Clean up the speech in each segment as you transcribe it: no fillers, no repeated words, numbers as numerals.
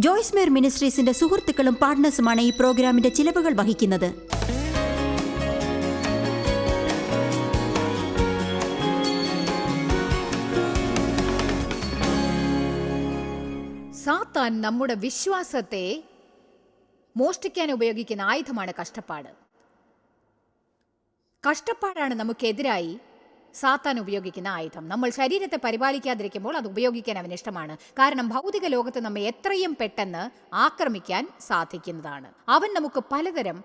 ജോയ്സ് മേർ മിനിസ്ട്രീസിന്റെ സുഹൃത്തുക്കളും പാർട്ട്നേഴ്സുമാണ് ഈ പ്രോഗ്രാമിന്റെ ചിലവുകൾ വഹിക്കുന്നത്. സാത്താൻ നമ്മുടെ വിശ്വാസത്തെ മോഷ്ടിക്കാൻ ഉപയോഗിക്കുന്ന ആയുധമാണ് കഷ്ടപ്പാട്. കഷ്ടപ്പാടാണ് നമുക്കെതിരായി സാത്താൻ ഉപയോഗിക്കുന്ന ആയുധം. നമ്മൾ ശരീരത്തെ പരിപാലിക്കാതിരിക്കുമ്പോൾ അത് ഉപയോഗിക്കാൻ അവന് ഇഷ്ടമാണ്. കാരണം ഭൗതിക ലോകത്ത് നമ്മെ എത്രയും പെട്ടെന്ന് ആക്രമിക്കാൻ സാധിക്കുന്നതാണ്. അവൻ നമുക്ക് പലതരം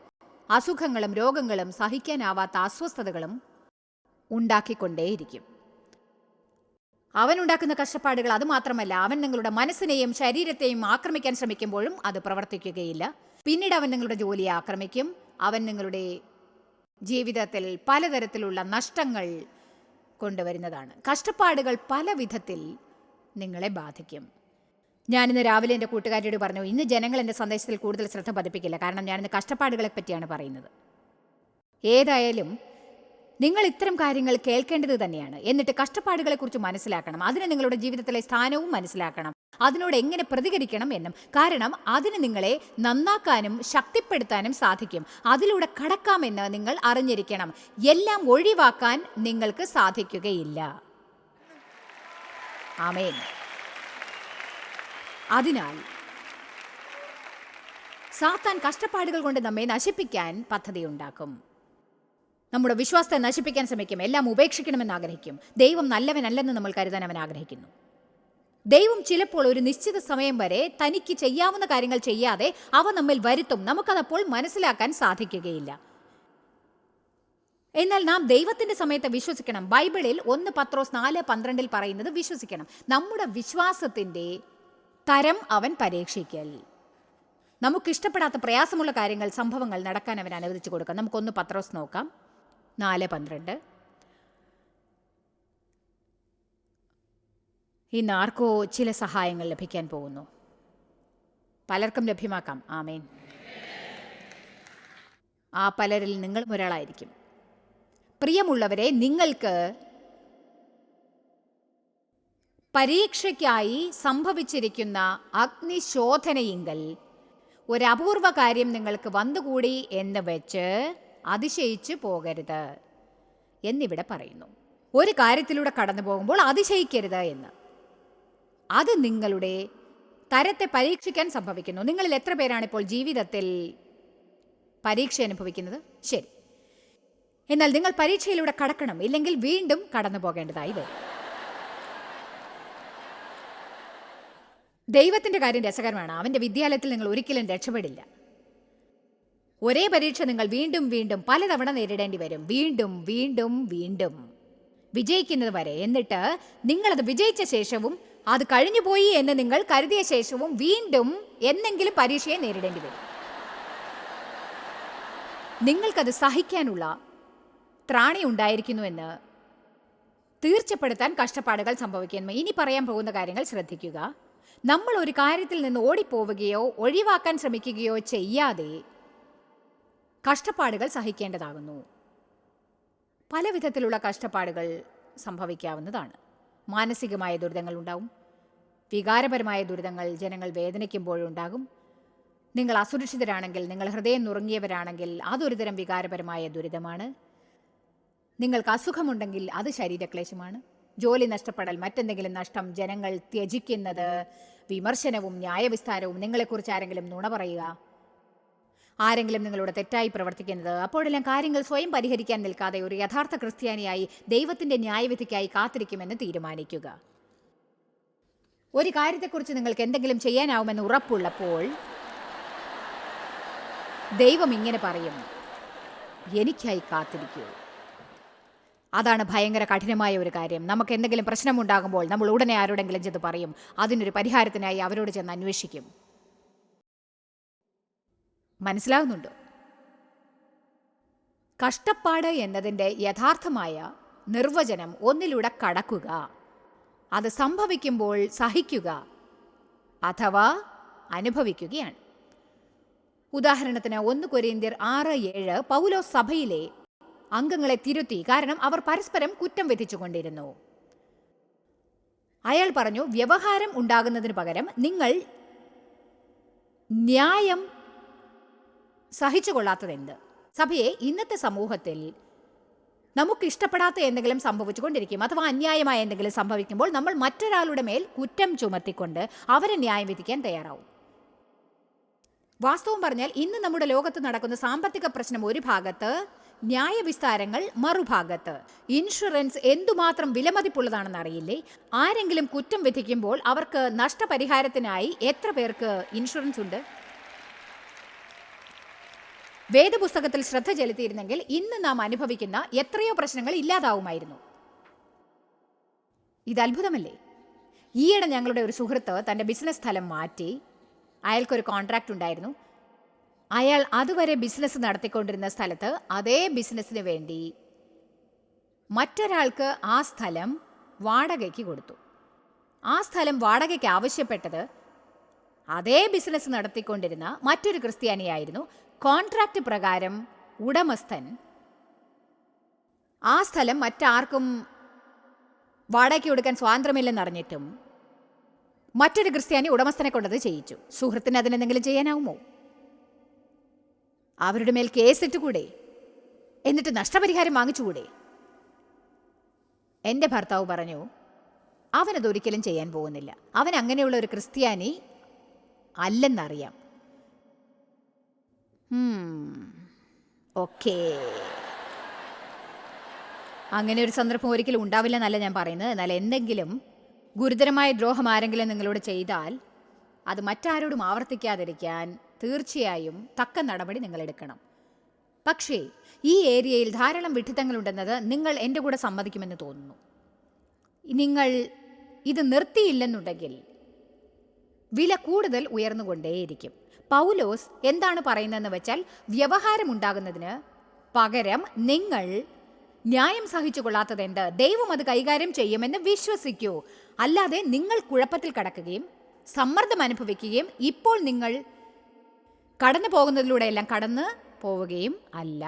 അസുഖങ്ങളും രോഗങ്ങളും സഹിക്കാനാവാത്ത അസ്വസ്ഥതകളും ഉണ്ടാക്കിക്കൊണ്ടേയിരിക്കും. അവനുണ്ടാക്കുന്ന കഷ്ടപ്പാടുകൾ അതുമാത്രമല്ല, അവൻ നിങ്ങളുടെ മനസ്സിനെയും ശരീരത്തെയും ആക്രമിക്കാൻ ശ്രമിക്കുമ്പോഴും അത് പ്രവർത്തിക്കുകയില്ല. പിന്നീട് അവൻ നിങ്ങളുടെ ജോലിയെ ആക്രമിക്കും. അവൻ നിങ്ങളുടെ ജീവിതത്തിൽ പലതരത്തിലുള്ള നഷ്ടങ്ങൾ കൊണ്ടുവരുന്നതാണ്. കഷ്ടപ്പാടുകൾ പല വിധത്തിൽ നിങ്ങളെ ബാധിക്കും. ഞാനിന്ന് രാവിലെ എൻ്റെ കൂട്ടുകാരിയോട് പറഞ്ഞു, ഇന്ന് ജനങ്ങൾ എൻ്റെ സന്ദേശത്തിൽ കൂടുതൽ ശ്രദ്ധ പതിപ്പിക്കില്ല, കാരണം ഞാനിന്ന് കഷ്ടപ്പാടുകളെ പറ്റിയാണ് പറയുന്നത്. ഏതായാലും നിങ്ങൾ ഇത്തരം കാര്യങ്ങൾ കേൾക്കേണ്ടത് തന്നെയാണ്. എന്നിട്ട് കഷ്ടപ്പാടുകളെക്കുറിച്ച് മനസ്സിലാക്കണം. അതിന് നിങ്ങളുടെ ജീവിതത്തിലെ സ്ഥാനവും മനസ്സിലാക്കണം. അതിനോട് എങ്ങനെ പ്രതികരിക്കണം എന്നും. കാരണം അതിന് നിങ്ങളെ നന്നാക്കാനും ശക്തിപ്പെടുത്താനും സാധിക്കും. അതിലൂടെ കടക്കാമെന്ന് നിങ്ങൾ അറിഞ്ഞിരിക്കണം. എല്ലാം ഒഴിവാക്കാൻ നിങ്ങൾക്ക് സാധിക്കുകയില്ല. ആമേൻ. അതിനാൽ സാത്താൻ കഷ്ടപ്പാടുകൾ കൊണ്ട് നമ്മെ നശിപ്പിക്കാൻ പദ്ധതിയുണ്ടാക്കും. നമ്മുടെ വിശ്വാസത്തെ നശിപ്പിക്കാൻ ശ്രമിക്കും. എല്ലാം ഉപേക്ഷിക്കണമെന്ന് ആഗ്രഹിക്കും. ദൈവം നല്ലവനല്ലെന്ന് നമ്മൾ കരുതാൻ അവൻ ആഗ്രഹിക്കുന്നു. ദൈവം ചിലപ്പോൾ ഒരു നിശ്ചിത സമയം വരെ തനിക്ക് ചെയ്യാവുന്ന കാര്യങ്ങൾ ചെയ്യാതെ അവ നമ്മിൽ വരുത്തും. നമുക്കതപ്പോൾ മനസ്സിലാക്കാൻ സാധിക്കുകയില്ല. എന്നാൽ നാം ദൈവത്തിന്റെ സമയത്ത് വിശ്വസിക്കണം. ബൈബിളിൽ 1 പത്രോസ് 4:12 പറയുന്നത് വിശ്വസിക്കണം. നമ്മുടെ വിശ്വാസത്തിന്റെ തരം അവൻ പരീക്ഷിക്കൽ. നമുക്കിഷ്ടപ്പെടാത്ത പ്രയാസമുള്ള കാര്യങ്ങൾ, സംഭവങ്ങൾ നടക്കാൻ അവൻ അനുവദിച്ചു കൊടുക്കാം. നമുക്ക് 1 പത്രോസ് നോക്കാം, 4:12. ഇന്ന് ആർക്കോ ചില സഹായങ്ങൾ ലഭിക്കാൻ പോകുന്നു. പലർക്കും ലഭ്യമാക്കാം. ആമേൻ. ആ പലരിൽ നിങ്ങളും ഒരാളായിരിക്കും. പ്രിയമുള്ളവരെ, നിങ്ങൾക്ക് പരീക്ഷയ്ക്കായി സംഭവിച്ചിരിക്കുന്ന അഗ്നിശോധനയിങ്കൽ ഒരപൂർവ കാര്യം നിങ്ങൾക്ക് വന്നുകൂടി എന്ന് വെച്ച് അതിശയിച്ചു പോകരുത് എന്നിവിടെ പറയുന്നു. ഒരു കാര്യത്തിലൂടെ കടന്നു പോകുമ്പോൾ അതിശയിക്കരുത് എന്ന്. അത് നിങ്ങളുടെ തരത്തെ പരീക്ഷിക്കാൻ സംഭവിക്കുന്നു. നിങ്ങളിൽ എത്ര പേരാണ് ഇപ്പോൾ ജീവിതത്തിൽ പരീക്ഷ അനുഭവിക്കുന്നത്? ശരി. എന്നാൽ നിങ്ങൾ പരീക്ഷയിലൂടെ കടക്കണം, ഇല്ലെങ്കിൽ വീണ്ടും കടന്നു പോകേണ്ടതായി വരും. ദൈവത്തിന്റെ കാര്യം രസകരമാണ്. അവന്റെ വിദ്യാലയത്തിൽ നിങ്ങൾ ഒരിക്കലും രക്ഷപ്പെടില്ല. ഒരേ പരീക്ഷ നിങ്ങൾ വീണ്ടും വീണ്ടും പലതവണ നേരിടേണ്ടി വരും. വീണ്ടും വീണ്ടും വീണ്ടും വിജയിക്കുന്നത് വരെ. എന്നിട്ട് നിങ്ങളത് വിജയിച്ച ശേഷവും അത് കഴിഞ്ഞുപോയി എന്ന് നിങ്ങൾ കരുതിയ ശേഷവും വീണ്ടും എന്നെങ്കിലും പരീക്ഷയെ നേരിടേണ്ടി വരും. നിങ്ങൾക്കത് സഹിക്കാനുള്ള ത്രാണി ഉണ്ടായിരിക്കുന്നുവെന്ന് തീർച്ചപ്പെടുത്താൻ കഷ്ടപ്പാടുകൾ സംഭവിക്കുന്നു. ഇനി പറയാൻ പോകുന്ന കാര്യങ്ങൾ ശ്രദ്ധിക്കുക. നമ്മൾ ഒരു കാര്യത്തിൽ നിന്ന് ഓടിപ്പോവുകയോ ഒഴിവാക്കാൻ ശ്രമിക്കുകയോ ചെയ്യാതെ കഷ്ടപ്പാടുകൾ സഹിക്കേണ്ടതാകുന്നു. പല വിധത്തിലുള്ള കഷ്ടപ്പാടുകൾ സംഭവിക്കാവുന്നതാണ്. മാനസികമായ ദുരിതങ്ങൾ ഉണ്ടാവും. വികാരപരമായ ദുരിതങ്ങൾ ജനങ്ങൾ വേദനിക്കുമ്പോഴുണ്ടാകും. നിങ്ങൾ അസുരക്ഷിതരാണെങ്കിൽ, നിങ്ങൾ ഹൃദയം നുറുങ്ങിയവരാണെങ്കിൽ അതൊരു തരം വികാരപരമായ ദുരിതമാണ്. നിങ്ങൾക്ക് അസുഖമുണ്ടെങ്കിൽ അത് ശരീരക്ലേശമാണ്. ജോലി നഷ്ടപ്പെടൽ, മറ്റെന്തെങ്കിലും നഷ്ടം, ജനങ്ങൾ ത്യജിക്കുന്നത്, വിമർശനവും ന്യായവിസ്താരവും, നിങ്ങളെക്കുറിച്ച് ആരെങ്കിലും നുണ പറയുക, ആരെങ്കിലും നിങ്ങളോട് തെറ്റായി പ്രവർത്തിക്കുന്നത്, അപ്പോഴെല്ലാം കാര്യങ്ങൾ സ്വയം പരിഹരിക്കാൻ നിൽക്കാതെ ഒരു യഥാർത്ഥ ക്രിസ്ത്യാനിയായി ദൈവത്തിന്റെ ന്യായവിധിക്കായി കാത്തിരിക്കുമെന്ന് തീരുമാനിക്കുക. ഒരു കാര്യത്തെക്കുറിച്ച് നിങ്ങൾക്ക് എന്തെങ്കിലും ചെയ്യാനാവുമെന്ന് ഉറപ്പുള്ളപ്പോൾ ദൈവം ഇങ്ങനെ പറയും, എനിക്കായി കാത്തിരിക്കൂ. അതാണ് ഭയങ്കര കഠിനമായ ഒരു കാര്യം. നമുക്ക് എന്തെങ്കിലും പ്രശ്നമുണ്ടാകുമ്പോൾ നമ്മൾ ഉടനെ ആരോടെങ്കിലും ചെന്ന് പറയും. അതിനൊരു പരിഹാരത്തിനായി അവരോട് ചെന്ന് അന്വേഷിക്കും. മനസ്സിലാകുന്നുണ്ടോ? കഷ്ടപ്പാട് എന്നതിൻ്റെ യഥാർത്ഥമായ നിർവചനം ഒന്നിലൂടെ കടക്കുക, അത് സംഭവിക്കുമ്പോൾ സഹിക്കുക അഥവാ അനുഭവിക്കുകയാണ്. ഉദാഹരണത്തിന് 1 കൊരിന്ത്യർ 6:7 പൗലോസ് സഭയിലെ അംഗങ്ങളെ തിരുത്തി. കാരണം അവർ പരസ്പരം കുറ്റം വിധിച്ചുകൊണ്ടിരുന്നു. അയാൾ പറഞ്ഞു, വ്യവഹാരം ഉണ്ടാകുന്നതിന് പകരം നിങ്ങൾ ന്യായം സഹിച്ചുകൊള്ളാത്തതെന്ത്? സഭയെ ഇന്നത്തെ സമൂഹത്തിൽ നമുക്കിഷ്ടപ്പെടാത്ത എന്തെങ്കിലും സംഭവിച്ചുകൊണ്ടിരിക്കും, അഥവാ അന്യായമായ എന്തെങ്കിലും സംഭവിക്കുമ്പോൾ നമ്മൾ മറ്റൊരാളുടെ മേൽ കുറ്റം ചുമത്തിക്കൊണ്ട് അവരെ ന്യായം വിധിക്കാൻ തയ്യാറാവും. വാസ്തവം പറഞ്ഞാൽ ഇന്ന് നമ്മുടെ ലോകത്ത് നടക്കുന്ന സാമ്പത്തിക പ്രശ്നം ഒരു ഭാഗത്ത്, ന്യായവിസ്താരങ്ങൾ മറുഭാഗത്ത്. ഇൻഷുറൻസ് എന്തുമാത്രം വിലമതിപ്പുള്ളതാണെന്ന് അറിയില്ലേ? ആരെങ്കിലും കുറ്റം വിധിക്കുമ്പോൾ അവർക്ക് നഷ്ടപരിഹാരത്തിനായി എത്ര പേർക്ക് ഇൻഷുറൻസ് ഉണ്ട്? വേദപുസ്തകത്തിൽ ശ്രദ്ധ ചെലുത്തിയിരുന്നെങ്കിൽ ഇന്ന് നാം അനുഭവിക്കുന്ന എത്രയോ പ്രശ്നങ്ങൾ ഇല്ലാതാവുമായിരുന്നു. ഇത് അത്ഭുതമല്ലേ? ഈയിടെ ഞങ്ങളുടെ ഒരു സുഹൃത്ത് തൻ്റെ ബിസിനസ് സ്ഥലം മാറ്റി. അയാൾക്കൊരു കോൺട്രാക്റ്റ് ഉണ്ടായിരുന്നു. അയാൾ അതുവരെ ബിസിനസ് നടത്തിക്കൊണ്ടിരുന്ന സ്ഥലത്ത് അതേ ബിസിനസ്സിന് വേണ്ടി മറ്റൊരാൾക്ക് ആ സ്ഥലം വാടകയ്ക്ക് കൊടുത്തു. ആ സ്ഥലം വാടകയ്ക്ക് ആവശ്യപ്പെട്ടത് അതേ ബിസിനസ് നടത്തിക്കൊണ്ടിരുന്ന മറ്റൊരു ക്രിസ്ത്യാനിയായിരുന്നു. കോൺട്രാക്റ്റ് പ്രകാരം ഉടമസ്ഥൻ ആ സ്ഥലം മറ്റാർക്കും വാടകയ്ക്ക് കൊടുക്കാൻ സ്വാതന്ത്ര്യമില്ലെന്നറിഞ്ഞിട്ടും മറ്റൊരു ക്രിസ്ത്യാനി ഉടമസ്ഥനെ കൊണ്ടത് ചെയ്യിച്ചു. സുഹൃത്തിന് അതിനെന്തെങ്കിലും ചെയ്യാനാവുമോ? അവരുടെ മേൽ കേസിട്ടുകൂടെ? എന്നിട്ട് നഷ്ടപരിഹാരം വാങ്ങിച്ചുകൂടെ? എൻ്റെ ഭർത്താവ് പറഞ്ഞു, അവനതൊരിക്കലും ചെയ്യാൻ പോകുന്നില്ല. അവൻ അങ്ങനെയുള്ള ഒരു ക്രിസ്ത്യാനി അല്ലെന്നറിയാം. ഓക്കേ, അങ്ങനെ ഒരു സന്ദർഭം ഒരിക്കലും ഉണ്ടാവില്ലെന്നല്ല ഞാൻ പറയുന്നത്. എന്നാൽ എന്തെങ്കിലും ഗുരുതരമായ ദ്രോഹം ആരെങ്കിലും നിങ്ങളോട് ചെയ്താൽ അത് മറ്റാരോടും ആവർത്തിക്കാതിരിക്കാൻ തീർച്ചയായും തക്ക നടപടി നിങ്ങൾ എടുക്കണം. പക്ഷേ ഈ ഏരിയയിൽ ധാരാളം വിഡ്ഢിത്തങ്ങളുണ്ടെന്നത് നിങ്ങൾ എൻ്റെ കൂടെ സമ്മതിക്കുമെന്ന് തോന്നുന്നു. നിങ്ങൾ ഇത് നിർത്തിയില്ലെന്നുണ്ടെങ്കിൽ വില കൂടുതൽ ഉയർന്നുകൊണ്ടേയിരിക്കും. പൗലോസ് എന്താണ് പറയുന്നതെന്ന് വെച്ചാൽ, വ്യവഹാരമുണ്ടാകുന്നതിന് പകരം നിങ്ങൾ ന്യായം സഹിച്ചു കൊള്ളാത്തതെന്ത്? ദൈവം അത് കൈകാര്യം ചെയ്യുമെന്ന് വിശ്വസിക്കൂ. അല്ലാതെ നിങ്ങൾ കുഴപ്പത്തിൽ കടക്കുകയും സമ്മർദ്ദം അനുഭവിക്കുകയും ഇപ്പോൾ നിങ്ങൾ കടന്നു പോകുന്നതിലൂടെ എല്ലാം കടന്നു പോവുകയും അല്ല.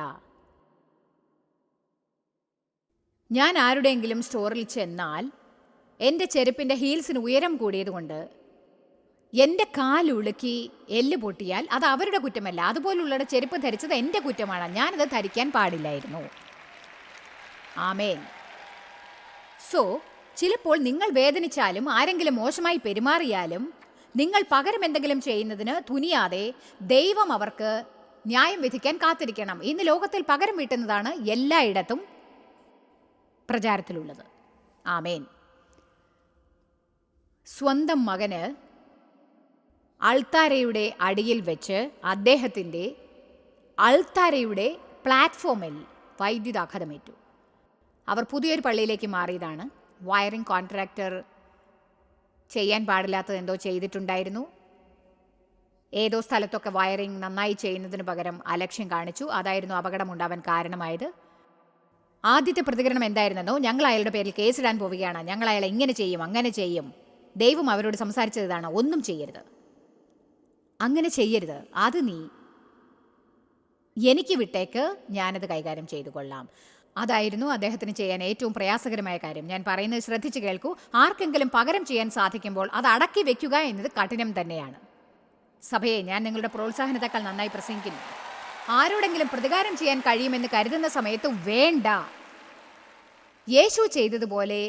ഞാൻ ആരുടെയെങ്കിലും സ്റ്റോറിൽ ചെന്നാൽ എൻ്റെ ചെരുപ്പിൻ്റെ ഹീൽസിന് ഉയരം കൂടിയതുകൊണ്ട് എൻ്റെ കാലുളുക്കി എല്ല് പൊട്ടിയാൽ അത് അവരുടെ കുറ്റമല്ല. അതുപോലുള്ള ചെരുപ്പ് ധരിച്ചത് എൻ്റെ കുറ്റമാണ്. ഞാനത് ധരിക്കാൻ പാടില്ലായിരുന്നു. ആമേൻ. സോ ചിലപ്പോൾ നിങ്ങൾ വേദനിച്ചാലും ആരെങ്കിലും മോശമായി പെരുമാറിയാലും നിങ്ങൾ പകരം എന്തെങ്കിലും ചെയ്യുന്നതിന് തുനിയാതെ ദൈവം അവർക്ക് ന്യായം വിധിക്കാൻ കാത്തിരിക്കണം. ഇന്ന് ലോകത്തിൽ പകരം വീട്ടുന്നതാണ് എല്ലായിടത്തും പ്രചാരത്തിലുള്ളത്. ആമേൻ. സ്വന്തം മകന് അൾത്താരയുടെ അടിയിൽ വെച്ച് അദ്ദേഹത്തിൻ്റെ അൾത്താരയുടെ പ്ലാറ്റ്ഫോമിൽ വൈദ്യുതാഘാതമേറ്റു. അവർ പുതിയൊരു പള്ളിയിലേക്ക് മാറിയതാണ്. വയറിംഗ് കോൺട്രാക്ടർ ചെയ്യാൻ പാടില്ലാത്തത് എന്തോ ചെയ്തിട്ടുണ്ടായിരുന്നു. ഏതോ സ്ഥലത്തൊക്കെ വയറിംഗ് നന്നായി ചെയ്യുന്നതിന് പകരം അലക്ഷ്യം കാണിച്ചു. അതായിരുന്നു അപകടമുണ്ടാവാൻ കാരണമായത്. ആദ്യത്തെ പ്രതികരണം എന്തായിരുന്നെന്നോ, ഞങ്ങൾ അയാളുടെ പേരിൽ കേസിടാൻ പോവുകയാണ്, ഞങ്ങൾ അയാളെ ഇങ്ങനെ ചെയ്യും അങ്ങനെ ചെയ്യും. ദൈവം അവരോട് സംസാരിച്ചതാണ്, ഒന്നും ചെയ്യരുത്, അങ്ങനെ ചെയ്യരുത്, അത് നീ എനിക്ക് വിട്ടേക്ക്, ഞാനത് കൈകാര്യം ചെയ്തു കൊള്ളാം. അതായിരുന്നു അദ്ദേഹത്തിന് ചെയ്യാൻ ഏറ്റവും പ്രയാസകരമായ കാര്യം. ഞാൻ പറയുന്നത് ശ്രദ്ധിച്ചു കേൾക്കൂ. ആർക്കെങ്കിലും പകരം ചെയ്യാൻ സാധിക്കുമ്പോൾ അത് അടക്കി വെക്കുക എന്നത് കഠിനം തന്നെയാണ്. സഭയെ, ഞാൻ നിങ്ങളുടെ പ്രോത്സാഹനത്തെക്കാൾ നന്നായി പ്രസംഗിക്കുന്നു. ആരോടെങ്കിലും പ്രതികാരം ചെയ്യാൻ കഴിയുമെന്ന് കരുതുന്ന സമയത്ത് വേണ്ട. യേശു ചെയ്തതുപോലെ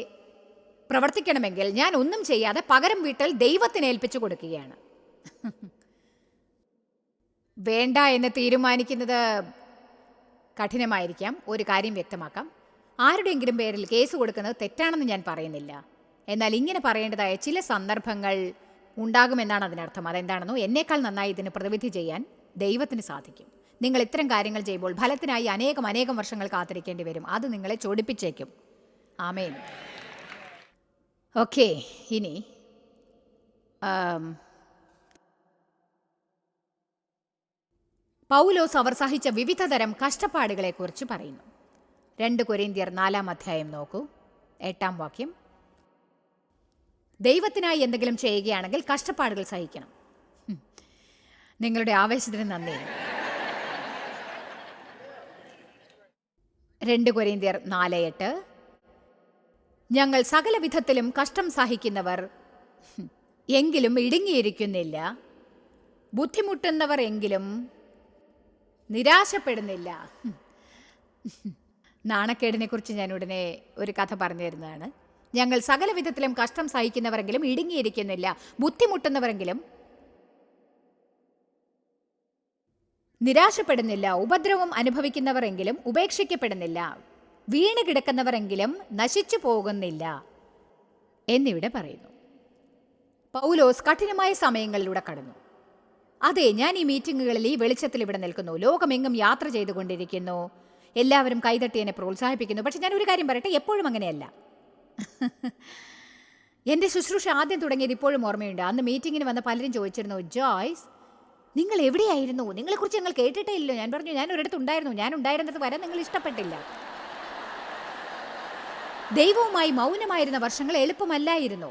പ്രവർത്തിക്കണമെങ്കിൽ ഞാൻ ഒന്നും ചെയ്യാതെ പകരം വീട്ടൽ ദൈവത്തിന് ഏൽപ്പിച്ചു കൊടുക്കുകയാണ്. വേണ്ട എന്ന് തീരുമാനിക്കുന്നത് കഠിനമായിരിക്കാം. ഒരു കാര്യം വ്യക്തമാക്കാം, ആരുടെയെങ്കിലും പേരിൽ കേസ് കൊടുക്കുന്നത് തെറ്റാണെന്ന് ഞാൻ പറയുന്നില്ല. എന്നാൽ ഇങ്ങനെ പറയേണ്ടതായ ചില സന്ദർഭങ്ങൾ ഉണ്ടാകുമെന്നാണ് അതിനർത്ഥം. അതെന്താണെന്നോ, എന്നേക്കാൾ നന്നായി ഇതിന് പ്രതിവിധി ചെയ്യാൻ ദൈവത്തിന് സാധിക്കും. നിങ്ങൾ ഇത്തരം കാര്യങ്ങൾ ചെയ്യുമ്പോൾ ഫലത്തിനായി അനേകം വർഷങ്ങൾ കാത്തിരിക്കേണ്ടി വരും. അത് നിങ്ങളെ ചൊടിപ്പിച്ചേക്കും. ആമേൻ. ഓക്കെ, ഇനി പൗലോസ് അവർ സഹിച്ച വിവിധ തരം കഷ്ടപ്പാടുകളെക്കുറിച്ച് പറയുന്നു. 2 കൊരിന്ത്യർ 4-ാം അധ്യായം നോക്കൂ, 8-ാം വാക്യം. ദൈവത്തിനായി എന്തെങ്കിലും ചെയ്യുകയാണെങ്കിൽ കഷ്ടപ്പാടുകൾ സഹിക്കണം. നിങ്ങളുടെ ആവേശത്തിന് നന്ദി. 2 കൊരിന്ത്യർ 4:8. ഞങ്ങൾ സകല വിധത്തിലും കഷ്ടം സഹിക്കുന്നവർ എങ്കിലും ഇടുങ്ങിയിരിക്കുന്നില്ല, ബുദ്ധിമുട്ടുന്നവർ എങ്കിലും നിരാശപ്പെടുന്നില്ല. നാണക്കേടിനെ കുറിച്ച് ഞാൻ ഉടനെ ഒരു കഥ പറഞ്ഞു തരുന്നതാണ്. ഞങ്ങൾ സകല വിധത്തിലും കഷ്ടം സഹിക്കുന്നവരെങ്കിലും ഇടുങ്ങിയിരിക്കുന്നില്ല, ബുദ്ധിമുട്ടുന്നവരെങ്കിലും നിരാശപ്പെടുന്നില്ല, ഉപദ്രവം അനുഭവിക്കുന്നവരെങ്കിലും ഉപേക്ഷിക്കപ്പെടുന്നില്ല, വീണ് കിടക്കുന്നവരെങ്കിലും നശിച്ചു പോകുന്നില്ല എന്നിവിടെ പറയുന്നു. പൗലോസ് കഠിനമായ സമയങ്ങളിലൂടെ കടന്നു. അതെ, ഞാൻ ഈ മീറ്റിങ്ങുകളിൽ ഈ വെളിച്ചത്തിൽ ഇവിടെ നിൽക്കുന്നു, ലോകമെങ്ങും യാത്ര ചെയ്തുകൊണ്ടിരിക്കുന്നു, എല്ലാവരും കൈതട്ടി എന്നെ പ്രോത്സാഹിപ്പിക്കുന്നു. പക്ഷെ ഞാൻ ഒരു കാര്യം പറയട്ടെ, എപ്പോഴും അങ്ങനെയല്ല. എൻ്റെ ശുശ്രൂഷ ആദ്യം തുടങ്ങിയത് ഇപ്പോഴും ഓർമ്മയുണ്ട്. അന്ന് മീറ്റിങ്ങിന് വന്ന പലരും ചോദിച്ചിരുന്നു, ജോയ്സ് നിങ്ങൾ എവിടെയായിരുന്നു, നിങ്ങളെക്കുറിച്ച് ഞങ്ങൾ കേട്ടിട്ടേ ഇല്ലല്ലോ. ഞാൻ പറഞ്ഞു, ഞാൻ ഒരിടത്ത് ഉണ്ടായിരുന്നു, ഞാൻ ഉണ്ടായിരുന്നത് വരെ നിങ്ങൾ ഇഷ്ടപ്പെട്ടില്ല. ദൈവവുമായി മൗനമായിരുന്ന വർഷങ്ങൾ എളുപ്പമല്ലായിരുന്നു.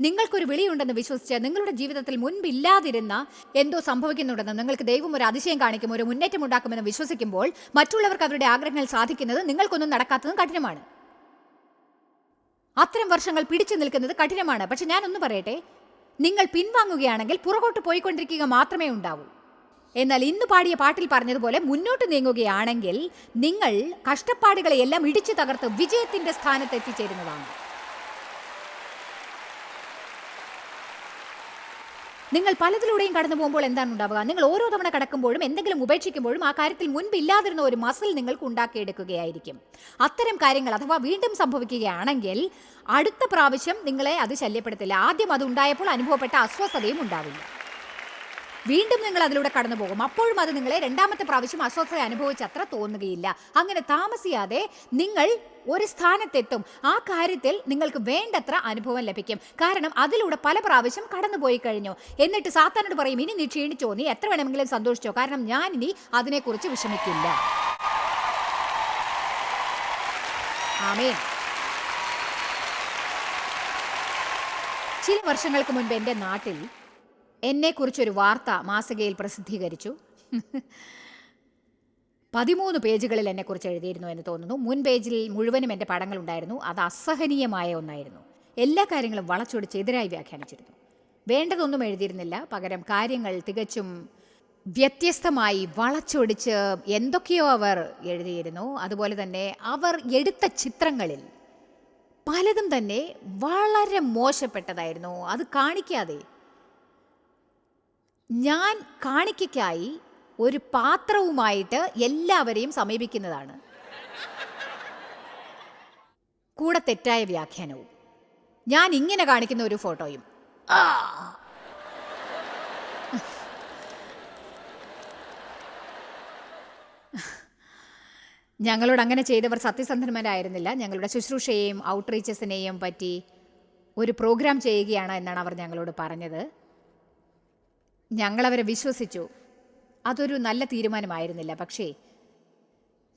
നിങ്ങൾക്കൊരു വിളിയുണ്ടെന്ന് വിശ്വസിച്ച് നിങ്ങളുടെ ജീവിതത്തിൽ മുൻപില്ലാതിരുന്ന എന്തോ സംഭവിക്കുന്നുണ്ടെന്ന്, നിങ്ങൾക്ക് ദൈവം ഒരു അതിശയം കാണിക്കും, ഒരു മുന്നേറ്റം ഉണ്ടാക്കുമെന്ന് വിശ്വസിക്കുമ്പോൾ മറ്റുള്ളവർക്ക് അവരുടെ ആഗ്രഹങ്ങൾ സാധിക്കുന്നത് നിങ്ങൾക്കൊന്നും നടക്കാത്തതും കഠിനമാണ്. അത്തരം വർഷങ്ങൾ പിടിച്ചു നിൽക്കുന്നത് കഠിനമാണ്. പക്ഷെ ഞാനൊന്ന് പറയട്ടെ, നിങ്ങൾ പിൻവാങ്ങുകയാണെങ്കിൽ പുറകോട്ട് പോയിക്കൊണ്ടിരിക്കുക മാത്രമേ ഉണ്ടാവൂ. എന്നാൽ ഇന്ന് പാടിയ പാട്ടിൽ പറഞ്ഞതുപോലെ മുന്നോട്ട് നീങ്ങുകയാണെങ്കിൽ നിങ്ങൾ കഷ്ടപ്പാടുകളെയെല്ലാം ഇടിച്ചു തകർത്ത് വിജയത്തിന്റെ സ്ഥാനത്ത് എത്തിച്ചേരുന്നതാണ്. നിങ്ങൾ പലതിലൂടെയും കടന്നു പോകുമ്പോൾ എന്താണ് ഉണ്ടാവുക? നിങ്ങൾ ഓരോ തവണ കടക്കുമ്പോഴും എന്തെങ്കിലും ഉപേക്ഷിക്കുമ്പോഴും ആ കാര്യത്തിൽ മുൻപില്ലാതിരുന്ന ഒരു മസിൽ നിങ്ങൾക്ക് ഉണ്ടാക്കിയെടുക്കുകയായിരിക്കും. അത്തരം കാര്യങ്ങൾ അഥവാ വീണ്ടും സംഭവിക്കുകയാണെങ്കിൽ അടുത്ത പ്രാവശ്യം നിങ്ങളെ അത് ശല്യപ്പെടുത്തില്ല. ആദ്യം അത് ഉണ്ടായപ്പോൾ അനുഭവപ്പെട്ട അസ്വസ്ഥതയും ഉണ്ടാവില്ല. വീണ്ടും നിങ്ങൾ അതിലൂടെ കടന്നു പോകും. അപ്പോഴും അത് നിങ്ങളെ രണ്ടാമത്തെ പ്രാവശ്യം അസ്വസ്ഥത അനുഭവിച്ചത്ര തോന്നുകയില്ല. അങ്ങനെ താമസിയാതെ നിങ്ങൾ ഒരു സ്ഥാനത്തെത്തും. ആ കാര്യത്തിൽ നിങ്ങൾക്ക് വേണ്ടത്ര അനുഭവം ലഭിക്കും. കാരണം അതിലൂടെ പല പ്രാവശ്യം കടന്നുപോയി കഴിഞ്ഞു. എന്നിട്ട് സാത്താനോട് പറയും, ഇനി നീ ക്ഷീണിച്ചോ, നീ എത്ര വേണമെങ്കിലും സന്തോഷിച്ചോ, കാരണം ഞാൻ ഇനി അതിനെക്കുറിച്ച് വിഷമിക്കില്ല. ആമേൻ. ചില വർഷങ്ങൾക്ക് മുൻപ് എൻ്റെ നാട്ടിൽ എന്നെക്കുറിച്ചൊരു വാർത്ത മാസികയിൽ പ്രസിദ്ധീകരിച്ചു. 13 പേജുകളിൽ എന്നെക്കുറിച്ച് എഴുതിയിരുന്നു എന്ന് തോന്നുന്നു. മുൻ പേജിൽ മുഴുവനും എൻ്റെ പടങ്ങളുണ്ടായിരുന്നു. അത് അസഹനീയമായ ഒന്നായിരുന്നു. എല്ലാ കാര്യങ്ങളും വളച്ചൊടിച്ച് എതിരായി വ്യാഖ്യാനിച്ചിരുന്നു. വേണ്ടതൊന്നും എഴുതിയിരുന്നില്ല. പകരം കാര്യങ്ങൾ തികച്ചും വ്യത്യസ്തമായി വളച്ചൊടിച്ച് എന്തൊക്കെയോ അവർ എഴുതിയിരുന്നു. അതുപോലെ തന്നെ അവർ എടുത്ത ചിത്രങ്ങളിൽ പലതും തന്നെ വളരെ മോശപ്പെട്ടതായിരുന്നു. അത് കാണിക്കാതെ ഞാൻ കാണിക്കയ്ക്കായി ഒരു പാത്രവുമായിട്ട് എല്ലാവരെയും സമീപിക്കുന്നതാണ്. കൂടെ തെറ്റായ വ്യാഖ്യാനവും. ഞാൻ ഇങ്ങനെ കാണിക്കുന്ന ഒരു ഫോട്ടോയും. ഞങ്ങളോട് അങ്ങനെ ചെയ്തവർ സത്യസന്ധന്മാരായിരുന്നില്ല. ഞങ്ങളുടെ ശുശ്രൂഷയെയും ഔട്ട്റീച്ചസിനെയും പറ്റി ഒരു പ്രോഗ്രാം ചെയ്യുകയാണ് എന്നാണ് അവർ ഞങ്ങളോട് പറഞ്ഞത്. ഞങ്ങളവരെ വിശ്വസിച്ചു. അതൊരു നല്ല തീരുമാനമായിരുന്നില്ല. പക്ഷേ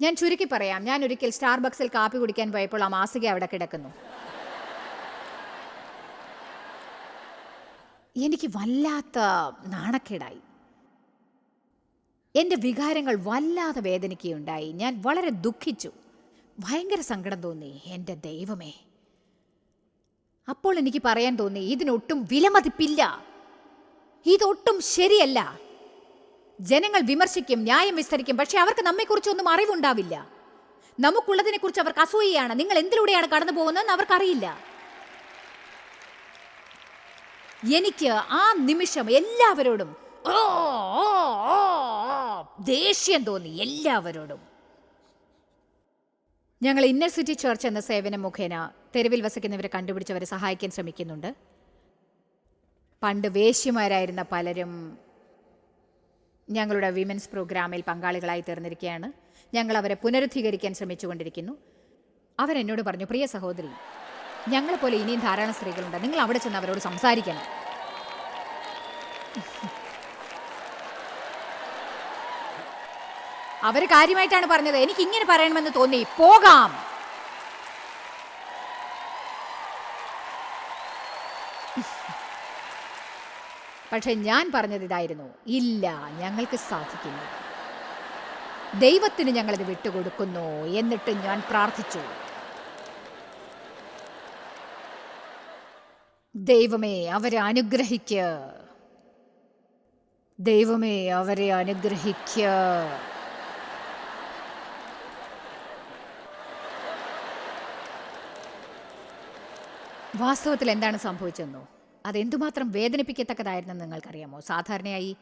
ഞാൻ ചുരുക്കി പറയാം, ഞാൻ ഒരിക്കൽ സ്റ്റാർബക്സിൽ കാപ്പി കുടിക്കാൻ പോയപ്പോൾ ആ മാസിക അവിടെ കിടക്കുന്നു. എനിക്ക് വല്ലാത്ത നാണക്കേടായി. എൻ്റെ വികാരങ്ങൾ വല്ലാതെ വേദനിക്കുകയുണ്ടായി. ഞാൻ വളരെ ദുഃഖിച്ചു. ഭയങ്കര സങ്കടം തോന്നി. എൻ്റെ ദൈവമേ, അപ്പോൾ എനിക്ക് പറയാൻ തോന്നി, ഇതിനൊട്ടും വിലമതിപ്പില്ല, ഇതൊട്ടും ശരിയല്ല. ജനങ്ങൾ വിമർശിക്കും, ന്യായം വിസ്തരിക്കും, പക്ഷെ അവർക്ക് നമ്മെക്കുറിച്ചൊന്നും അറിവുണ്ടാവില്ല. നമുക്കുള്ളതിനെക്കുറിച്ച് അവർക്ക് അസൂയയാണ്. നിങ്ങൾ എന്തിലൂടെയാണ് കടന്നു പോകുന്നതെന്ന് അവർക്കറിയില്ല. എനിക്ക് ആ നിമിഷം എല്ലാവരോടും ദേഷ്യം തോന്നി. എല്ലാവരോടും. ഞങ്ങൾ ഇന്നർ സിറ്റി ചർച്ച് എന്ന സേവനം മുഖേന തെരുവിൽ വസിക്കുന്നവരെ കണ്ടുപിടിച്ചവരെ സഹായിക്കാൻ ശ്രമിക്കുന്നുണ്ട്. പണ്ട് വേശ്യമാരായിരുന്ന പലരും ഞങ്ങളുടെ വിമൻസ് പ്രോഗ്രാമിൽ പങ്കാളികളായി തീർന്നിരിക്കുകയാണ്. ഞങ്ങൾ അവരെ പുനരുദ്ധീകരിക്കാൻ ശ്രമിച്ചുകൊണ്ടിരിക്കുന്നു. അവരെന്നോട് പറഞ്ഞു, പ്രിയ സഹോദരി, ഞങ്ങളെപ്പോലെ ഇനിയും ധാരാളം സ്ത്രീകളുണ്ട്, നിങ്ങൾ അവിടെ ചെന്ന് അവരോട് സംസാരിക്കണം. അവർ കാര്യമായിട്ടാണ് പറഞ്ഞത്. എനിക്ക് ഇങ്ങനെ പറയണമെന്ന് തോന്നി. പോകാം. പക്ഷെ ഞാൻ പറഞ്ഞത് ഇതായിരുന്നു, ഇല്ല, ഞങ്ങൾക്ക് സാധിക്കില്ല. ദൈവത്തിന് ഞങ്ങളത് വിട്ടുകൊടുക്കുന്നു. എന്നിട്ട് ഞാൻ പ്രാർത്ഥിച്ചു, ദൈവമേ അവരെ അനുഗ്രഹിക്ക്. ദൈവമേ അവരെ അനുഗ്രഹിക്ക. വാസ്തവത്തിൽ എന്താണ് സംഭവിച്ചെന്നോ, അതെന്തുമാത്രം വേദനിപ്പിക്കത്തക്കതായിരുന്നെന്ന് നിങ്ങൾക്കറിയാമോ? സാധാരണയായി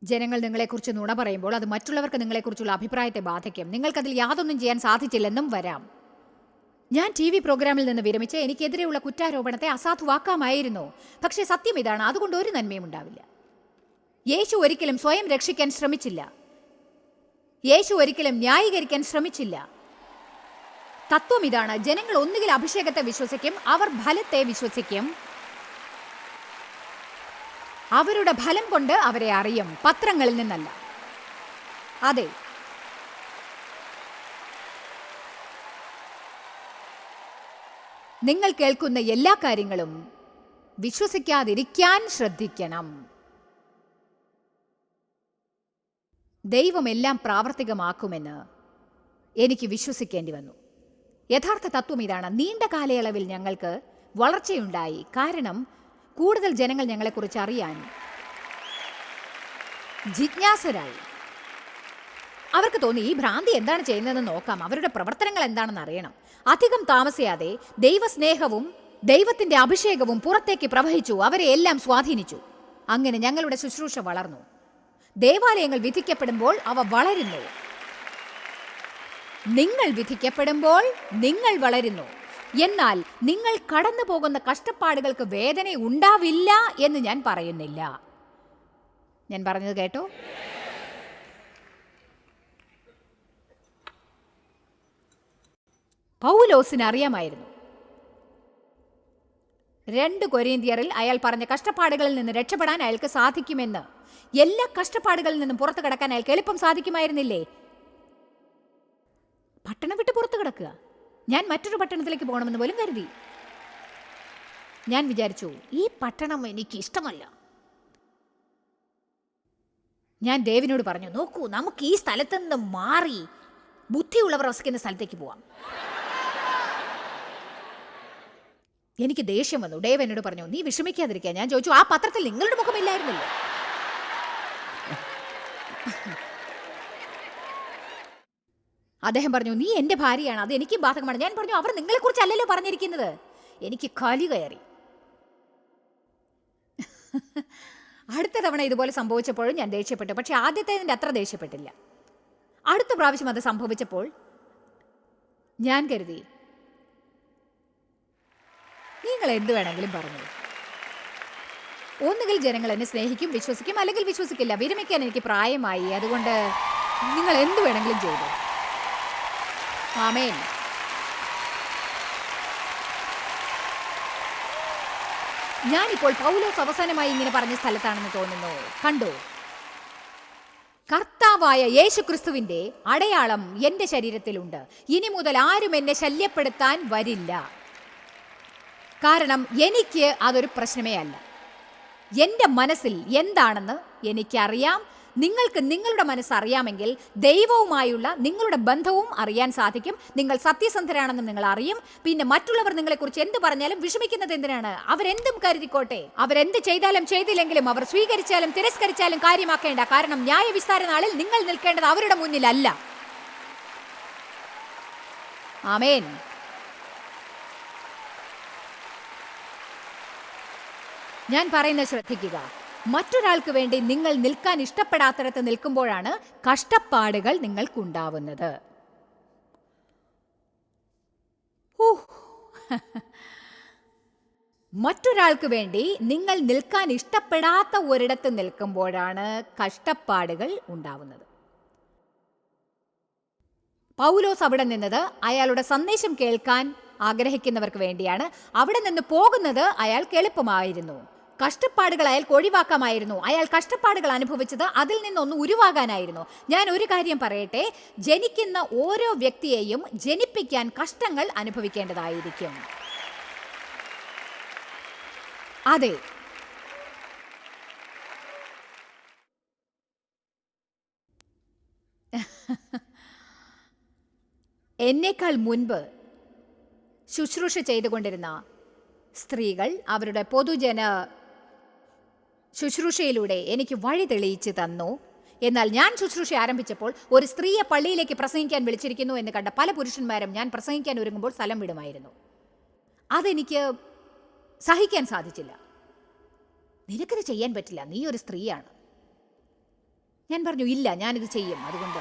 ജനങ്ങൾ നിങ്ങളെക്കുറിച്ച് നുണ പറയുമ്പോൾ അത് മറ്റുള്ളവർക്ക് നിങ്ങളെക്കുറിച്ചുള്ള അഭിപ്രായത്തെ ബാധിക്കും. നിങ്ങൾക്കതിൽ യാതൊന്നും ചെയ്യാൻ സാധിച്ചില്ലെന്നും വരാം. ഞാൻ TV പ്രോഗ്രാമിൽ നിന്ന് വിരമിച്ച് എനിക്കെതിരെയുള്ള കുറ്റാരോപണത്തെ അസാധുവാക്കാമായിരുന്നു. പക്ഷേ സത്യം ഇതാണ്, അതുകൊണ്ട് ഒരു നന്മയും ഉണ്ടാവില്ല. യേശു ഒരിക്കലും സ്വയം രക്ഷിക്കാൻ ശ്രമിച്ചില്ല. യേശു ഒരിക്കലും ന്യായീകരിക്കാൻ ശ്രമിച്ചില്ല. തത്വം ഇതാണ്: ജനങ്ങൾ ഒന്നുകിൽ അഭിഷേകത്തെ വിശ്വസിക്കും, അവർ ഫലത്തെ വിശ്വസിക്കും. അവരുടെ ഫലം കൊണ്ട് അവരെ അറിയും, പത്രങ്ങളിൽ നിന്നല്ല. അതെ, നിങ്ങൾ കേൾക്കുന്ന എല്ലാ കാര്യങ്ങളും വിശ്വസിക്കാതിരിക്കാൻ ശ്രദ്ധിക്കണം. ദൈവം എല്ലാം പ്രാവർത്തികമാക്കുമെന്ന് എനിക്ക് വിശ്വസിക്കേണ്ടി വന്നു. യഥാർത്ഥ തത്വം ഇതാണ്: നീണ്ട കാലയളവിൽ ഞങ്ങൾക്ക് വളർച്ചയുണ്ടായി, കാരണം കൂടുതൽ ജനങ്ങൾ ഞങ്ങളെക്കുറിച്ച് അറിയാൻ ജിജ്ഞാസരായി. അവർക്ക് തോന്നി, ഈ ഭ്രാന്തി എന്താണ് ചെയ്യുന്നതെന്ന് നോക്കാം, അവരുടെ പ്രവർത്തനങ്ങൾ എന്താണെന്ന് അറിയണം. അധികം താമസിയാതെ ദൈവസ്നേഹവും ദൈവത്തിന്റെ അഭിഷേകവും പുറത്തേക്ക് പ്രവഹിച്ചു, അവരെ എല്ലാം സ്വാധീനിച്ചു. അങ്ങനെ ഞങ്ങളുടെ ശുശ്രൂഷ വളർന്നു. ദേവാലയങ്ങൾ വിധിക്കപ്പെടുമ്പോൾ അവ വളരുന്നു. നിങ്ങൾ വിധിക്കപ്പെടുമ്പോൾ നിങ്ങൾ വളരുന്നു. എന്നാൽ നിങ്ങൾ കടന്നു പോകുന്ന കഷ്ടപ്പാടുകൾക്ക് വേദന ഉണ്ടാവില്ല എന്ന് ഞാൻ പറയുന്നില്ല. ഞാൻ പറഞ്ഞത് കേട്ടോ? പൗലോസിന് അറിയാമായിരുന്നു. 2 കൊരിന്ത്യരിൽ അയാൾ പറഞ്ഞ കഷ്ടപ്പാടുകളിൽ നിന്ന് രക്ഷപ്പെടാൻ അയാൾക്ക് സാധിക്കുമെന്ന്. എല്ലാ കഷ്ടപ്പാടുകളിൽ നിന്നും പുറത്തു കടക്കാൻ അയാൾക്ക് എളുപ്പം സാധിക്കുമായിരുന്നില്ലേ? പട്ടണം വിട്ട് പുറത്തു കിടക്കുക. ഞാൻ മറ്റൊരു പട്ടണത്തിലേക്ക് പോകണമെന്ന് പോലും കരുതി. ഞാൻ വിചാരിച്ചു, ഈ പട്ടണം എനിക്ക് ഇഷ്ടമല്ല. ഞാൻ ദേവിനോട് പറഞ്ഞു, നോക്കൂ, നമുക്ക് ഈ സ്ഥലത്ത് നിന്ന് മാറി ബുദ്ധിയുള്ളവർ വസിക്കുന്ന സ്ഥലത്തേക്ക് പോവാം. എനിക്ക് ദേഷ്യം വന്നു. ഡേവ് എന്നോട് പറഞ്ഞു, നീ വിഷമിക്കാതിരിക്കുക. ഞാൻ ചോദിച്ചു, ആ പത്രത്തിൽ നിങ്ങളുടെ മുഖമില്ലായിരുന്നില്ല? അദ്ദേഹം പറഞ്ഞു, നീ എൻ്റെ ഭാര്യയാണ്, അത് എനിക്ക് ബാധകമാണ്. ഞാൻ പറഞ്ഞു, അവർ നിങ്ങളെക്കുറിച്ച് അല്ലല്ലോ പറഞ്ഞിരിക്കുന്നത്. എനിക്ക് കലി കയറി. അടുത്ത തവണ ഇതുപോലെ സംഭവിച്ചപ്പോഴും ഞാൻ ദേഷ്യപ്പെട്ടു. പക്ഷെ ആദ്യത്തേതിൻ്റെ അത്ര ദേഷ്യപ്പെട്ടില്ല. അടുത്ത പ്രാവശ്യം അത് സംഭവിച്ചപ്പോൾ ഞാൻ കരുതി, നിങ്ങൾ എന്ത് വേണമെങ്കിലും പറഞ്ഞു, ഒന്നുകിൽ ജനങ്ങൾ എന്നെ സ്നേഹിക്കും, വിശ്വസിക്കും, അല്ലെങ്കിൽ വിശ്വസിക്കില്ല. വിരമിക്കാൻ എനിക്ക് പ്രായമായി, അതുകൊണ്ട് നിങ്ങൾ എന്ത് വേണമെങ്കിലും ചെയ്തു. ആമേൻ. ഞാനിപ്പോൾ പൗലോസ് അവസാനമായി ഇങ്ങനെ പറഞ്ഞ സ്ഥലത്താണെന്ന് തോന്നുന്നു. കണ്ടോ, കർത്താവായ യേശുക്രിസ്തുവിന്റെ അടയാളം എൻ്റെ ശരീരത്തിലുണ്ട്. ഇനി മുതൽ ആരും എന്നെ ശല്യപ്പെടുത്താൻ വരില്ല. കാരണം എനിക്ക് അതൊരു പ്രശ്നമേ അല്ല. എൻ്റെ മനസ്സിൽ എന്താണെന്ന് എനിക്കറിയാം. നിങ്ങൾക്ക് നിങ്ങളുടെ മനസ്സറിയാമെങ്കിൽ ദൈവവുമായുള്ള നിങ്ങളുടെ ബന്ധവും അറിയാൻ സാധിക്കും. നിങ്ങൾ സത്യസന്ധരാണെന്ന് നിങ്ങൾ അറിയും. പിന്നെ മറ്റുള്ളവർ നിങ്ങളെക്കുറിച്ച് എന്ത് പറഞ്ഞാലും വിഷമിക്കുന്നത് എന്തിനാണ്? അവരെന്തും കരുതിക്കോട്ടെ. അവരെന്ത് ചെയ്താലും ചെയ്തില്ലെങ്കിലും, അവർ സ്വീകരിച്ചാലും തിരസ്കരിച്ചാലും കാര്യമാക്കേണ്ട. കാരണം ന്യായവിസ്താര നാളിൽ നിങ്ങൾ നിൽക്കേണ്ടത് അവരുടെ മുന്നിലല്ല. ആമേൻ. ഞാൻ പറയുന്നത് ശ്രദ്ധിക്കുക. മറ്റൊരാൾക്ക് വേണ്ടി നിങ്ങൾ നിൽക്കാൻ ഇഷ്ടപ്പെടാത്തിടത്ത് നിൽക്കുമ്പോഴാണ് കഷ്ടപ്പാടുകൾ നിങ്ങൾക്കുണ്ടാവുന്നത്. മറ്റൊരാൾക്ക് വേണ്ടി നിങ്ങൾ നിൽക്കാൻ ഇഷ്ടപ്പെടാത്ത ഒരിടത്ത് നിൽക്കുമ്പോഴാണ് കഷ്ടപ്പാടുകൾ ഉണ്ടാവുന്നത്. പൗലോസ് അവിടെ നിന്നത് അയാളുടെ സന്ദേശം കേൾക്കാൻ ആഗ്രഹിക്കുന്നവർക്ക് വേണ്ടിയാണ്. അവിടെ നിന്ന് പോകുന്നത് അയാൾക്ക് എളുപ്പമായിരുന്നു. കഷ്ടപ്പാടുകൾ അയാൾക്ക് ഒഴിവാക്കാമായിരുന്നു. അയാൾ കഷ്ടപ്പാടുകൾ അനുഭവിച്ചത് അതിൽ നിന്നൊന്ന് ഉരുവാകാനായിരുന്നു. ഞാൻ ഒരു കാര്യം പറയട്ടെ, ജനിക്കുന്ന ഓരോ വ്യക്തിയെയും ജനിപ്പിക്കാൻ കഷ്ടങ്ങൾ അനുഭവിക്കേണ്ടതായിരിക്കും. അതെ, എന്നേക്കാൾ മുൻപ് ശുശ്രൂഷ ചെയ്തുകൊണ്ടിരുന്ന സ്ത്രീകൾ അവരുടെ പൊതുജന ശുശ്രൂഷയിലൂടെ എനിക്ക് വഴി തെളിയിച്ച് തന്നു. എന്നാൽ ഞാൻ ശുശ്രൂഷ ആരംഭിച്ചപ്പോൾ ഒരു സ്ത്രീയെ പള്ളിയിലേക്ക് പ്രസംഗിക്കാൻ വിളിച്ചിരിക്കുന്നു എന്ന് കണ്ട പല പുരുഷന്മാരും ഞാൻ പ്രസംഗിക്കാൻ ഒരുങ്ങുമ്പോൾ സ്ഥലം വിടുമായിരുന്നു. അതെനിക്ക് സഹിക്കാൻ സാധിച്ചില്ല. നിനക്കിത് ചെയ്യാൻ പറ്റില്ല, നീ ഒരു സ്ത്രീയാണ്. ഞാൻ പറഞ്ഞു, ഇല്ല, ഞാനിത് ചെയ്യും. അതുകൊണ്ട്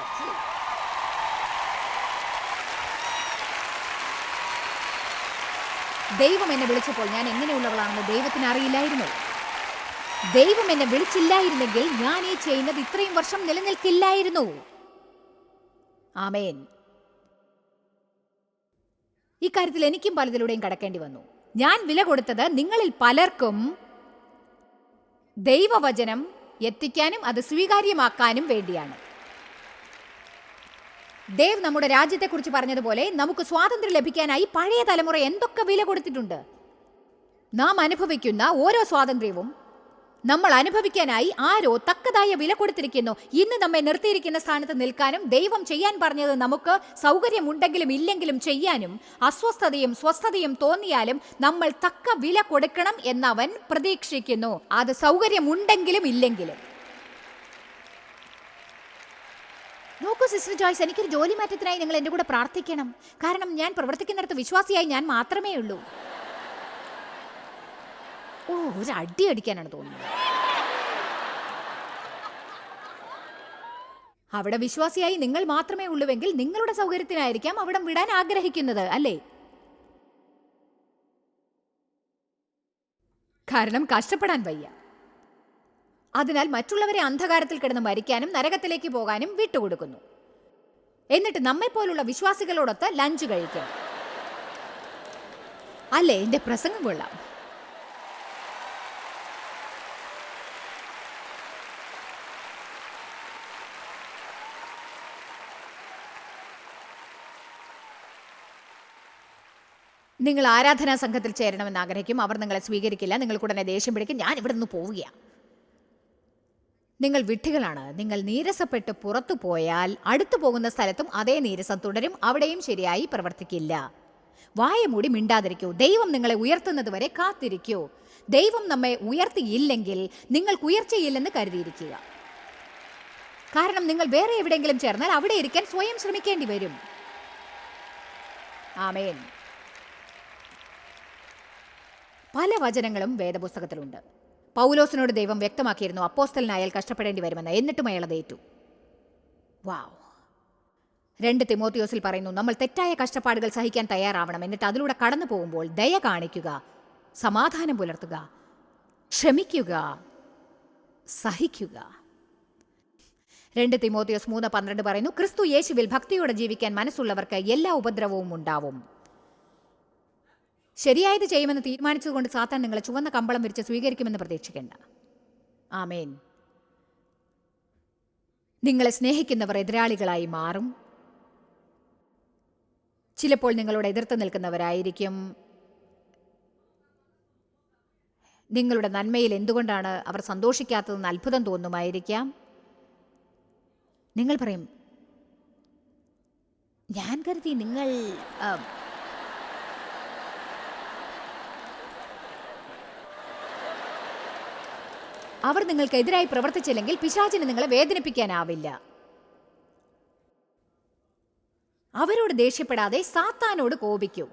ദൈവം എന്നെ വിളിച്ചപ്പോൾ ഞാൻ എങ്ങനെയുള്ളവളാണെന്ന് ദൈവത്തിന് അറിയില്ലായിരുന്നു. ദൈവം എന്നെ വിളിച്ചില്ലായിരുന്നെങ്കിൽ ഞാൻ ഈ ചെയ്യുന്നത് ഇത്രയും വർഷം നിലനിൽക്കില്ലായിരുന്നു. ആമേൻ. ഇക്കാര്യത്തിൽ എനിക്കും പലതിലൂടെയും കടക്കേണ്ടി വന്നു. ഞാൻ വില കൊടുത്തത് നിങ്ങളിൽ പലർക്കും ദൈവവചനം എത്തിക്കാനും അത് സ്വീകാര്യമാക്കാനും വേണ്ടിയാണ്. ദേവ് നമ്മുടെ രാജ്യത്തെക്കുറിച്ച് പറഞ്ഞതുപോലെ നമുക്ക് സ്വാതന്ത്ര്യം ലഭിക്കാനായി പഴയ തലമുറ എന്തൊക്കെ വില കൊടുത്തിട്ടുണ്ട്. നാം അനുഭവിക്കുന്ന ഓരോ സ്വാതന്ത്ര്യവും നമ്മൾ അനുഭവിക്കാനായി ആരോ തക്കതായ വില കൊടുത്തിരിക്കുന്നു. ഇന്ന് നമ്മെ നിർത്തിയിരിക്കുന്ന സ്ഥാനത്ത് നിൽക്കാനും ദൈവം ചെയ്യാൻ പറഞ്ഞത് നമുക്ക് സൗകര്യമുണ്ടെങ്കിലും ഇല്ലെങ്കിലും ചെയ്യാനും അസ്വസ്ഥതയും സ്വസ്ഥതയും തോന്നിയാലും നമ്മൾ തക്ക വില കൊടുക്കണം എന്നവൻ പ്രതീക്ഷിക്കുന്നു. അത് സൗകര്യമുണ്ടെങ്കിലും ഇല്ലെങ്കിലും. നോക്കൂ സിസ്റ്റർ ജോയ്സ്, എനിക്കൊരു ജോലി മാറ്റത്തിനായി നിങ്ങൾ എൻ്റെ കൂടെ പ്രാർത്ഥിക്കണം. കാരണം ഞാൻ പ്രവർത്തിക്കുന്നിടത്ത് വിശ്വാസിയായി ഞാൻ മാത്രമേ ഉള്ളൂ. ഒരു അടി അടിക്കാനാണ് തോന്നുന്നത്. അവിടെ വിശ്വാസിയായി നിങ്ങൾ മാത്രമേ ഉള്ളുവെങ്കിൽ നിങ്ങളുടെ സൗകര്യത്തിനായിരിക്കാം അവിടം വിടാൻ ആഗ്രഹിക്കുന്നത്, അല്ലേ? കാരണം കഷ്ടപ്പെടാൻ വയ്യ. അതിനാൽ മറ്റുള്ളവരെ അന്ധകാരത്തിൽ കിടന്ന് മരിക്കാനും നരകത്തിലേക്ക് പോകാനും വിട്ടുകൊടുക്കുന്നു. എന്നിട്ട് നമ്മെപ്പോലുള്ള വിശ്വാസികളോടൊത്ത് ലഞ്ച് കഴിക്കണം, അല്ലേ? എന്റെ പ്രസംഗം കൊള്ളാം. നിങ്ങൾ ആരാധനാ സംഘത്തിൽ ചേരണമെന്ന് ആഗ്രഹിക്കും. അവർ നിങ്ങളെ സ്വീകരിക്കില്ല. നിങ്ങൾക്ക് ഉടനെ ദേഷ്യം പിടിക്കും. ഞാൻ ഇവിടെ നിന്ന് പോവുകയാണ്. നിങ്ങൾ വിഡ്ഢികളാണ്. നിങ്ങൾ നീരസപ്പെട്ട് പുറത്തു പോയാൽ അടുത്തു പോകുന്ന സ്ഥലത്തും അതേ നീരസം തുടരും. അവിടെയും ശരിയായി പ്രവർത്തിക്കില്ല. വായ മൂടി മിണ്ടാതിരിക്കൂ. ദൈവം നിങ്ങളെ ഉയർത്തുന്നത് വരെ കാത്തിരിക്കൂ. ദൈവം നമ്മെ ഉയർത്തിയില്ലെങ്കിൽ നിങ്ങൾക്ക് ഉയർച്ചയില്ലെന്ന് കരുതിയിരിക്കുക. കാരണം നിങ്ങൾ വേറെ എവിടെയെങ്കിലും ചേർന്നാൽ അവിടെ ഇരിക്കാൻ സ്വയം ശ്രമിക്കേണ്ടി വരും. ആമേൻ. പല വചനങ്ങളും വേദപുസ്തകത്തിലുണ്ട്. പൗലോസിനോട് ദൈവം വ്യക്തമാക്കിയിരുന്നു അപ്പോസ്തലനായാൽ കഷ്ടപ്പെടേണ്ടി വരുമെന്ന്. എന്നിട്ടും അയാൾ അതേറ്റു. വാവ്. 2 തിമോത്തിയോസിൽ പറയുന്നു, നമ്മൾ തെറ്റായ കഷ്ടപ്പാടുകൾ സഹിക്കാൻ തയ്യാറാവണം. എന്നിട്ട് അതിലൂടെ കടന്നു പോകുമ്പോൾ ദയ കാണിക്കുക, സമാധാനം പുലർത്തുക, ക്ഷമിക്കുക, സഹിക്കുക. 2 തിമോത്തിയോസ് 3:12 പറയുന്നു, ക്രിസ്തു യേശുവിൽ ഭക്തിയോടെ ജീവിക്കാൻ മനസ്സുള്ളവർക്ക് എല്ലാ ഉപദ്രവവും ഉണ്ടാവും. ശരിയായത് ചെയ്യുമെന്ന് തീരുമാനിച്ചതുകൊണ്ട് സാത്താൻ നിങ്ങളെ ചുവന്ന കമ്പളം വിരിച്ച് സ്വീകരിക്കുമെന്ന് പ്രതീക്ഷിക്കേണ്ട. ആമേൻ. നിങ്ങളെ സ്നേഹിക്കുന്നവർ എതിരാളികളായി മാറും. ചിലപ്പോൾ നിങ്ങളോട് എതിർത്ത് നിൽക്കുന്നവരായിരിക്കും. നിങ്ങളുടെ നന്മയിൽ എന്തുകൊണ്ടാണ് അവർ സന്തോഷിക്കാത്തതെന്ന് അത്ഭുതം തോന്നുമായിരിക്കാം. നിങ്ങൾ പറയും, ഞാൻ കരുതി നിങ്ങൾ അവർ നിങ്ങൾക്കെതിരായി പ്രവർത്തിച്ചില്ലെങ്കിൽ പിശാചിന് നിങ്ങളെ വേദനിപ്പിക്കാനാവില്ല. അവരോട് ദേഷ്യപ്പെടാതെ സാത്താനോട് കോപിക്കൂ.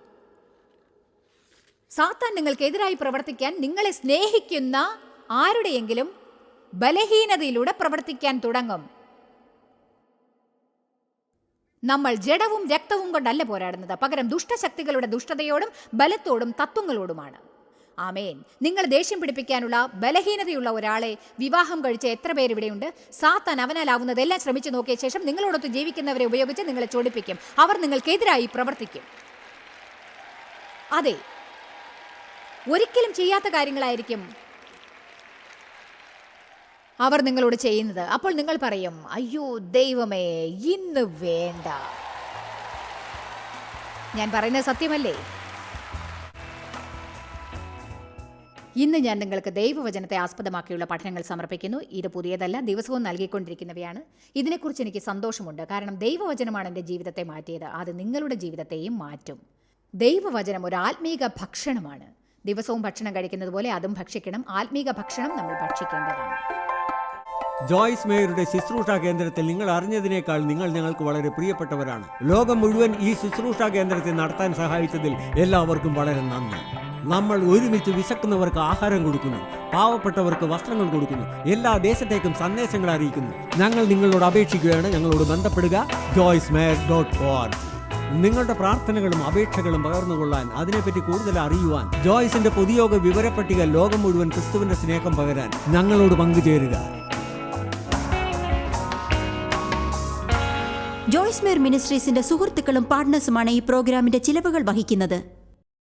സാത്താൻ നിങ്ങൾക്കെതിരായി പ്രവർത്തിക്കാൻ നിങ്ങളെ സ്നേഹിക്കുന്ന ആരുടെയെങ്കിലും ബലഹീനതയിലൂടെ പ്രവർത്തിക്കാൻ തുടങ്ങും. നമ്മൾ ജഡവും രക്തവും കൊണ്ടല്ല പോരാടുന്നത്, പകരം ദുഷ്ടശക്തികളുടെ ദുഷ്ടതയോടും ബലത്തോടും തത്വങ്ങളോടുമാണ്. ആമേൻ. നിങ്ങൾ ദേഷ്യം പിടിപ്പിക്കാനുള്ള ബലഹീനതയുള്ള ഒരാളെ വിവാഹം കഴിച്ച എത്ര പേരിവിടെയുണ്ട്? സാത്താൻ അവനാലാവുന്നതെല്ലാം ശ്രമിച്ചു നോക്കിയ ശേഷം നിങ്ങളോടൊത്ത് ജീവിക്കുന്നവരെ ഉപയോഗിച്ച് നിങ്ങളെ ചൊടിപ്പിക്കും. അവർ നിങ്ങൾക്കെതിരായി പ്രവർത്തിക്കും. അതെ, ഒരിക്കലും ചെയ്യാത്ത കാര്യങ്ങളായിരിക്കും അവർ നിങ്ങളോട് ചെയ്യുന്നത്. അപ്പോൾ നിങ്ങൾ പറയും, അയ്യോ ദൈവമേ, ഇന്ന് വേണ്ട. ഞാൻ പറയുന്നത് സത്യമല്ലേ? ഇന്ന് ഞാൻ നിങ്ങൾക്ക് ദൈവവചനത്തെ ആസ്പദമാക്കിയുള്ള പഠനങ്ങൾ സമർപ്പിക്കുന്നു. ഇത് പുതിയതല്ല, ദിവസവും നൽകിക്കൊണ്ടിരിക്കുന്നവയാണ്. ഇതിനെക്കുറിച്ച് എനിക്ക് സന്തോഷമുണ്ട്. കാരണം ദൈവവചനമാണ് എൻ്റെ ജീവിതത്തെ മാറ്റിയത്. അത് നിങ്ങളുടെ ജീവിതത്തെയും മാറ്റും. ദൈവവചനം ഒരു ആത്മീക ഭക്ഷണമാണ്. ദിവസവും ഭക്ഷണം കഴിക്കുന്നത് പോലെ അതും ഭക്ഷിക്കണം. ആത്മീക ഭക്ഷണം നമ്മൾ ഭക്ഷിക്കേണ്ടതാണ്. ജോയ്സ് മേയറുടെ ശുശ്രൂഷാ കേന്ദ്രത്തിൽ നിങ്ങൾ അറിഞ്ഞതിനേക്കാൾ നിങ്ങൾ ഞങ്ങൾക്ക് വളരെ പ്രിയപ്പെട്ടവരാണ്. ലോകം മുഴുവൻ ഈ ശുശ്രൂഷാ കേന്ദ്രത്തെ നടത്താൻ സഹായിച്ചതിൽ എല്ലാവർക്കും വളരെ നന്ദി. നമ്മൾ ഒരുമിച്ച് വിശക്കുന്നവർക്ക് ആഹാരം കൊടുക്കുന്നു, പാവപ്പെട്ടവർക്ക് വസ്ത്രങ്ങൾ കൊടുക്കുന്നു, എല്ലാ ദേശത്തേക്കും സന്ദേശങ്ങൾ അറിയിക്കുന്നു. ഞങ്ങൾ നിങ്ങളോട് അപേക്ഷിക്കുകയാണ്, ഞങ്ങളോട് ബന്ധപ്പെടുക. joycemeyer.org. നിങ്ങളുടെ പ്രാർത്ഥനകളും അപേക്ഷകളും പകർന്നുകൊള്ളാൻ, അതിനെപ്പറ്റി കൂടുതൽ അറിയുവാൻ, ജോയ്സിന്റെ പൊതുയോഗ വിവരപ്പട്ടിക ലോകം മുഴുവൻ ക്രിസ്തുവിന്റെ സ്നേഹം പകരാൻ ഞങ്ങളോട് പങ്കുചേരുക. ജോയ്സ് മേയർ മിനിസ്ട്രീസിന്റെ സുഹൃത്തുക്കളും പാർട്ട്നേഴ്സുമാണ് ഈ പ്രോഗ്രാമിന്റെ ചിലവുകൾ വഹിക്കുന്നത്.